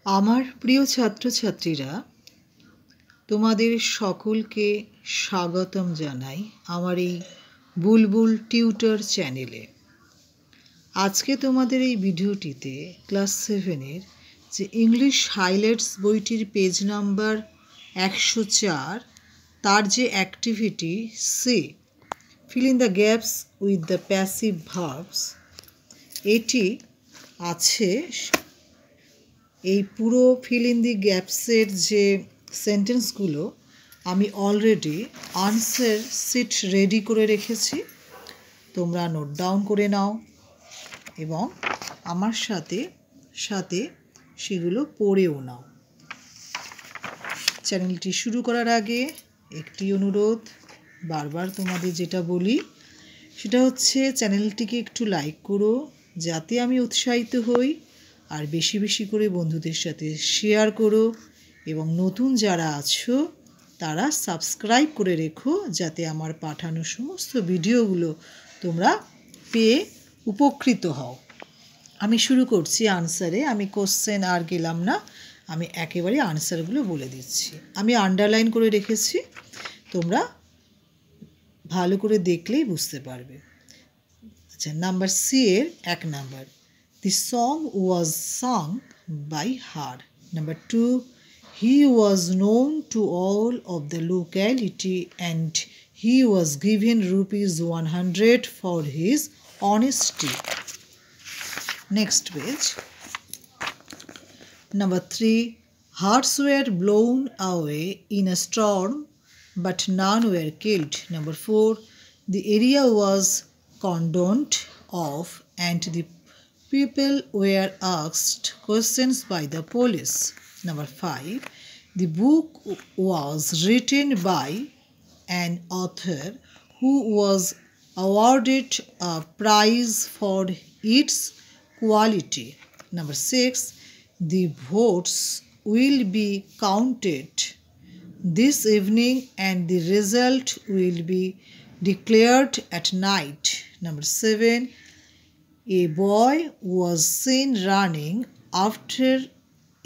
আমার প্রিয় ছাত্রছাত্রীরা, তোমাদের সকলকে স্বাগতম জানাই আমার এই বুলবুল টিউটর চ্যানেলে। আজকে তোমাদের এই ভিডিওটিতে ক্লাস 7-এর যে ইংলিশ হাইলাইটস বইটির পেজ নাম্বার 104 তার যে activity C fill in the gaps with the passive verbs, এটি আছে। এই পুরো ফিল ইন দি গ্যাপসের যে সেন্টেন্সগুলো আমি অলরেডি আনসার শিট রেডি করে রেখেছি, তোমরা নোট ডাউন করে নাও এবং আমার সাথে সাথে সেগুলো পড়েও নাও। চ্যানেলটি শুরু করার আগে একটি অনুরোধ, বারবার তোমাদের যেটা বলি সেটা হচ্ছে চ্যানেলটিকে একটু লাইক করো যাতে আমি উৎসাহিত হই, আর বেশি বেশি করে বন্ধুদের সাথে শেয়ার করো এবং নতুন যারা আছো তারা সাবস্ক্রাইব করে রেখো যাতে আমার পাঠানো সমস্ত ভিডিওগুলো তোমরা পেয়ে উপকৃত হও। আমি শুরু করছি আনসারে। আমি কোশ্চেন আর গেলাম না, আমি একেবারে আনসারগুলো বলে দিচ্ছি। আমি আন্ডারলাইন করে রেখেছি, তোমরা ভালো করে দেখলেই বুঝতে পারবে। আচ্ছা, নাম্বার সি এর 1 number, The song was sung by her. Number 2, he was known to all of the locality and he was given ₹100 for his honesty. Next page. Number 3, hearts were blown away in a storm but none were killed. Number 4, the area was cordoned off and the people were asked questions by the police. Number 5, the book was written by an author who was awarded a prize for its quality. Number 6, the votes will be counted this evening and the result will be declared at night. Number 7, a boy was seen running after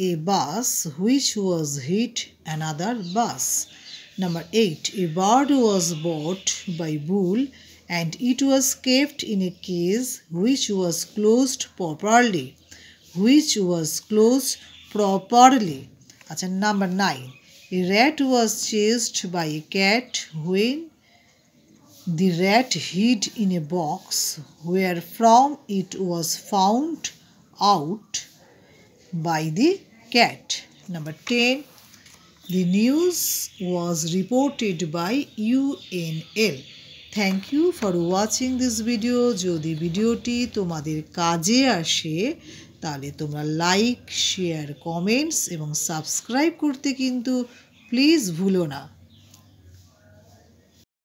a bus which was hit another bus. Number 8, a bird was bought by bull and it was kept in a cage which was closed properly. Number 9, a rat was chased by a cat when the rat hid in a box wherefrom it was found out by the cat. Number 10, the news was reported by UNL. Thank you for watching this video. যদি ভিডিওটি তোমাদের কাজে আসে তাহলে তোমরা like, share, comments এবং subscribe করতে কিন্তু প্লিজ ভুলো না।